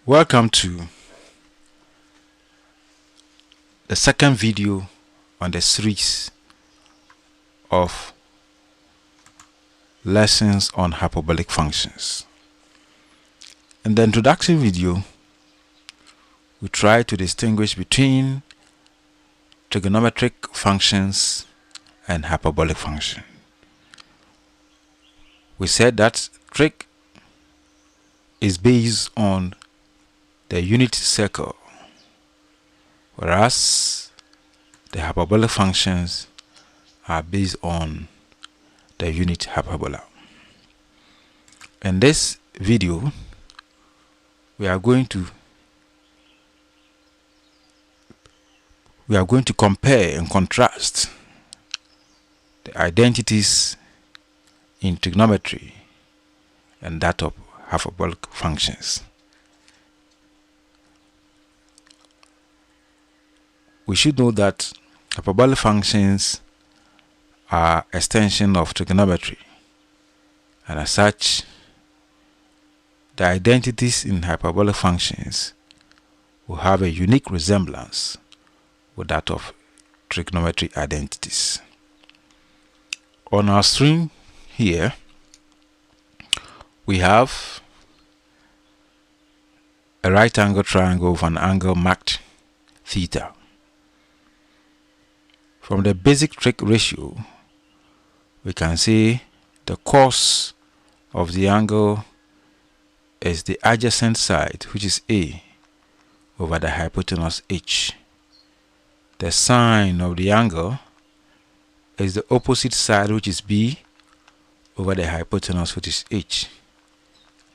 Welcome to the second video on the series of lessons on hyperbolic functions. In the introduction video, we try to distinguish between trigonometric functions and hyperbolic function. We said that trig is based on the unit circle, whereas the hyperbolic functions are based on the unit hyperbola. In this video, we are going to compare and contrast the identities in trigonometry and that of hyperbolic functions. We should know that hyperbolic functions are extension of trigonometry, and as such, the identities in hyperbolic functions will have a unique resemblance with that of trigonometry identities. On our screen here, we have a right angle triangle with an angle marked theta. From the basic trig ratio, we can say the cos of the angle is the adjacent side, which is A, over the hypotenuse H. The sine of the angle is the opposite side, which is B, over the hypotenuse, which is H.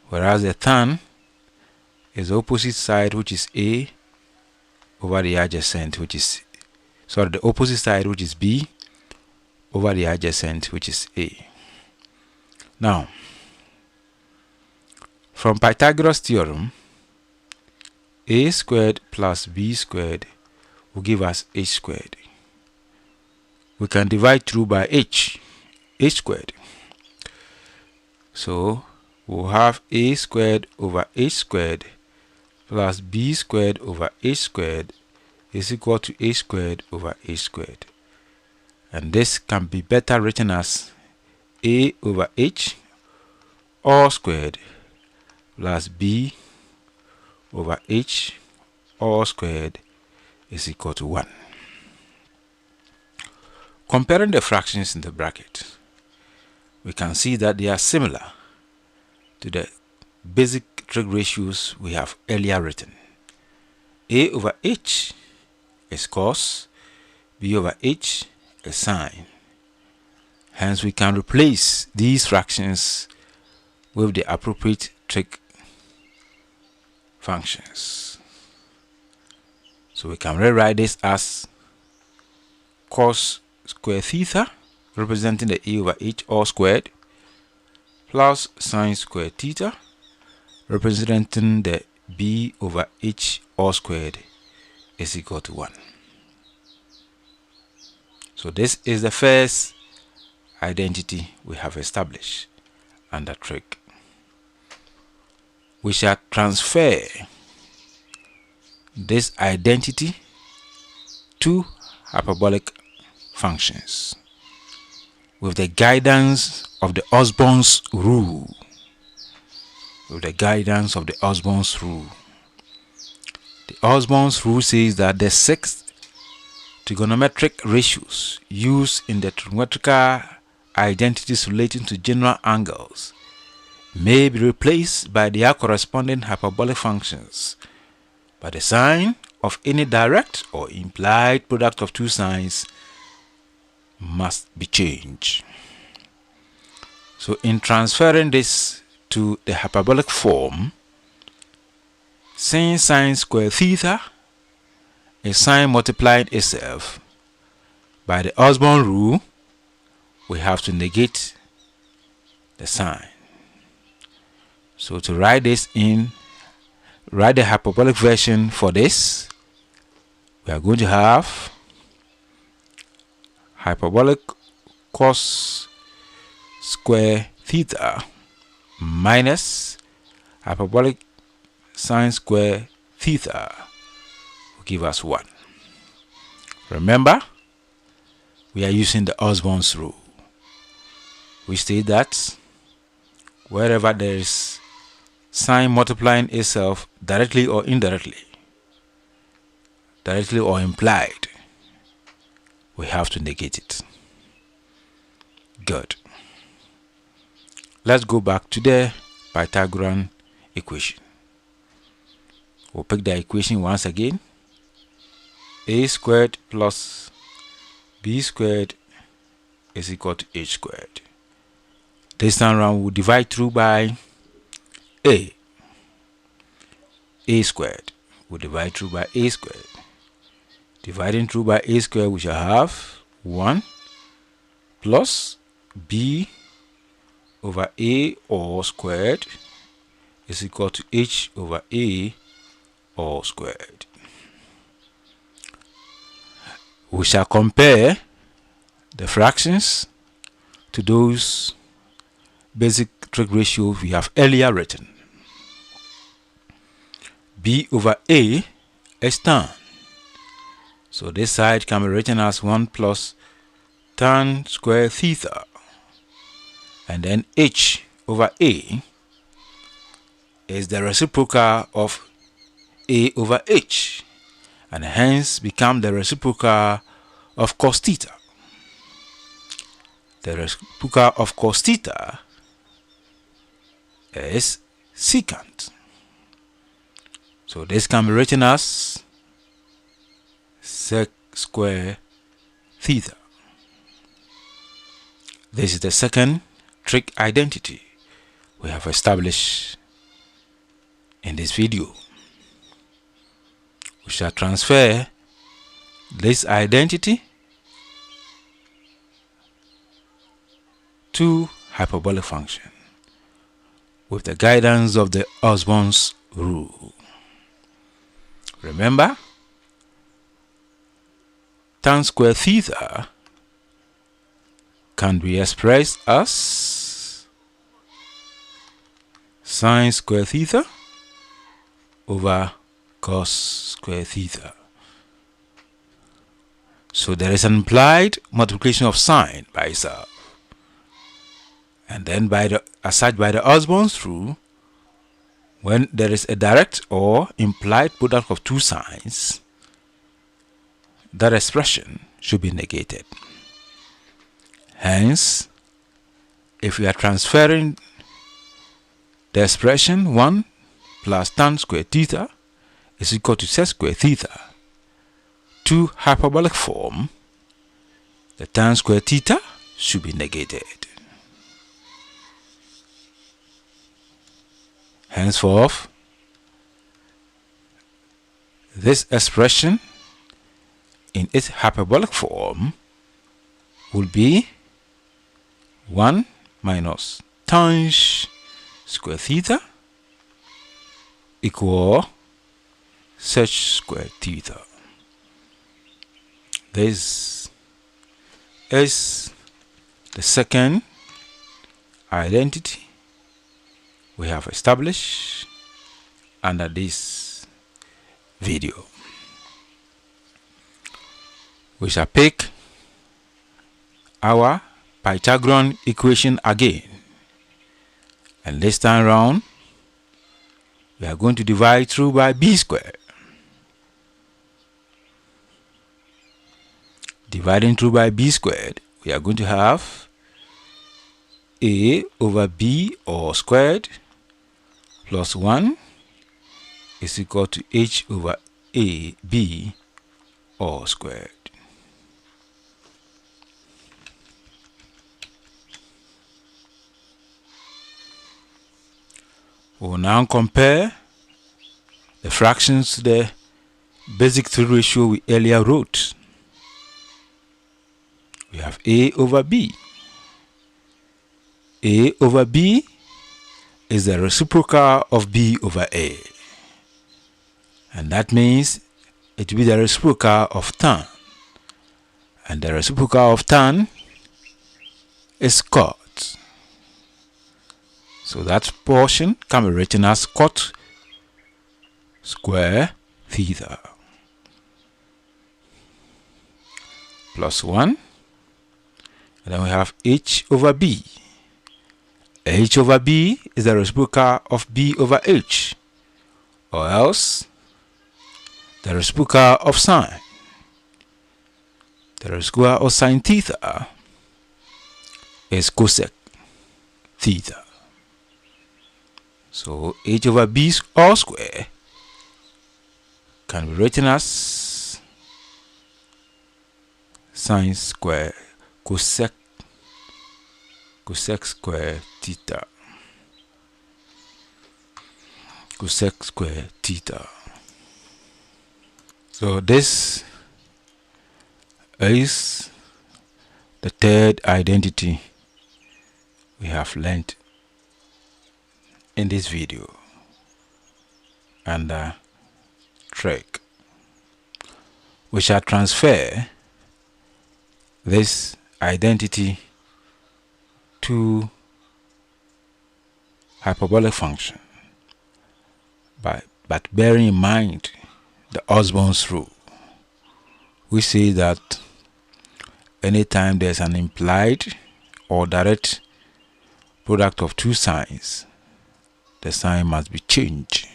Whereas the tan is the opposite side, which is A, over the adjacent, which is the opposite side, which is B, over the adjacent, which is A. Now, from Pythagoras theorem, A squared plus B squared will give us H squared. We can divide through by H squared. So we'll have A squared over H squared plus B squared over H squared is equal to A squared over H squared. And this can be better written as A over H all squared plus B over H all squared is equal to 1. Comparing the fractions in the bracket, we can see that they are similar to the basic trig ratios we have earlier written. A over H is cos, B over H is sine. Hence, we can replace these fractions with the appropriate trig functions. So we can rewrite this as cos square theta, representing the A over H all squared, plus sine square theta, representing the B over H all squared, is equal to 1. So this is the first identity we have established under trig. We shall transfer this identity to hyperbolic functions with the guidance of the Osborn's rule. The Osborn's rule says that the 6 trigonometric ratios used in the trigonometrical identities relating to general angles may be replaced by their corresponding hyperbolic functions, but the sign of any direct or implied product of two signs must be changed. So in transferring this to the hyperbolic form, since sine square theta is sine multiplying itself, by the Osborn rule, we have to negate the sine. So to write the hyperbolic version for this, we are going to have hyperbolic cos square theta minus hyperbolic sine square theta will give us 1. Remember, we are using the Osborne's rule. We state that wherever there is sine multiplying itself directly or indirectly, directly or implied, we have to negate it. Good. Let's go back to the Pythagorean equation. We'll pick the equation once again. A squared plus b squared is equal to h squared. This time around we'll divide through by a squared. We'll divide through by a squared. Dividing through by a squared, we shall have 1 plus b over a all squared is equal to h over a all squared. We shall compare the fractions to those basic trig ratios we have earlier written. B over a is tan. So this side can be written as 1 plus tan square theta. And then h over a is the reciprocal of a over h, and hence become the reciprocal of cos theta. The reciprocal of cos theta is secant. So this can be written as sec square theta. This is the second trig identity we have established in this video. We shall transfer this identity to hyperbolic function with the guidance of the Osborne's rule. Remember, tan square theta can be expressed as sine square theta over cos square theta. So there is an implied multiplication of sine by itself, and then as such by the Osborne's rule, when there is a direct or implied product of two signs, that expression should be negated. Hence, if we are transferring the expression 1 plus tan square theta is equal to sec square theta to hyperbolic form, the tan square theta should be negated. Henceforth, this expression in its hyperbolic form will be 1 minus tan square theta equal sec square theta. This is the second identity we have established under this video. We shall pick our Pythagorean equation again, and this time around we are going to divide through by b squared. Dividing through by b squared, we are going to have a over b all squared plus 1 is equal to h over a b all squared. We will now compare the fractions to the basic trig ratio we earlier wrote. We have a over b. A over b is the reciprocal of b over a, and that means it will be the reciprocal of tan, and the reciprocal of tan is cot. So that portion can be written as cot square theta plus 1. And then we have h over b. H over b is the reciprocal of b over h, or else the reciprocal of sine. The reciprocal of sine theta is cosec theta. So h over b all square can be written as sine square cosec square theta. Cosec square theta. So this is the third identity we have learned in this video under trig. We shall transfer this identity to hyperbolic function but bearing in mind the Osborn's rule. We say that anytime there's an implied or direct product of two signs, the sign must be changed.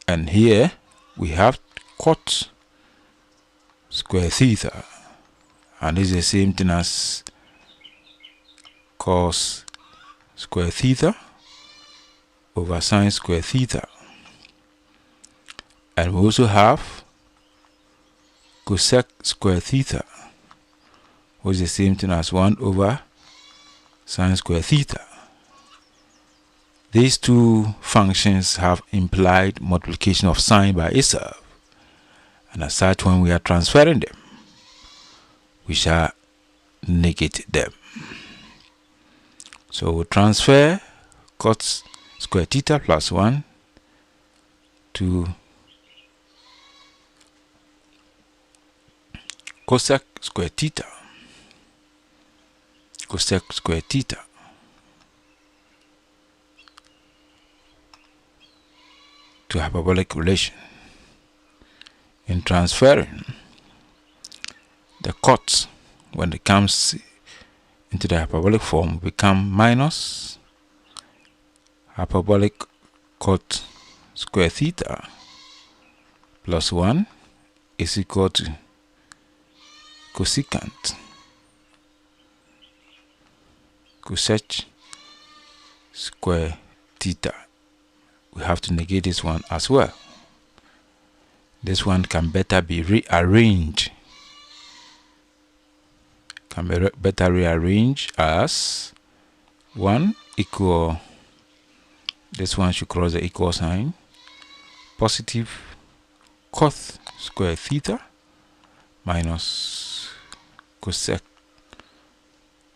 And here we have cot square theta, and this is the same thing as cos square theta over sine square theta. And we also have cosec square theta, which is the same thing as 1 over sine square theta. These two functions have implied multiplication of sine by itself, and as such, when we are transferring them, we shall negate them. So we transfer cot square theta plus 1 to cosec square theta. Cosec square theta to hyperbolic relation. In transferring, the cot, when it comes into the hyperbolic form, will become minus hyperbolic cot square theta plus 1 is equal to cosecant cosec square theta. We have to negate this one as well. This one can better be rearranged. As 1 equal, this one should cross the equal sign, positive cot square theta minus cosec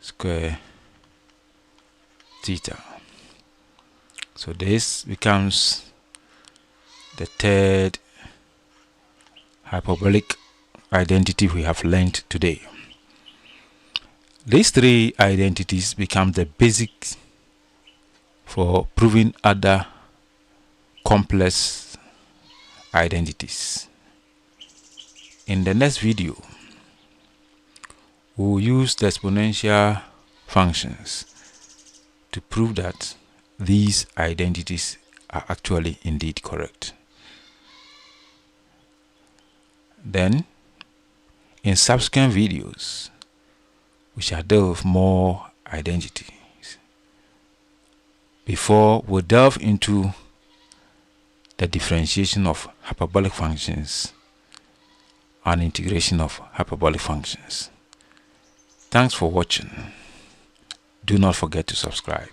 square theta. So this becomes the third hyperbolic identity we have learned today. These three identities become the basics for proving other complex identities. In the next video, we will use the exponential functions to prove that these identities are actually indeed correct. Then, in subsequent videos, we shall deal with more identities before we delve into the differentiation of hyperbolic functions and integration of hyperbolic functions. Thanks for watching. Do not forget to subscribe.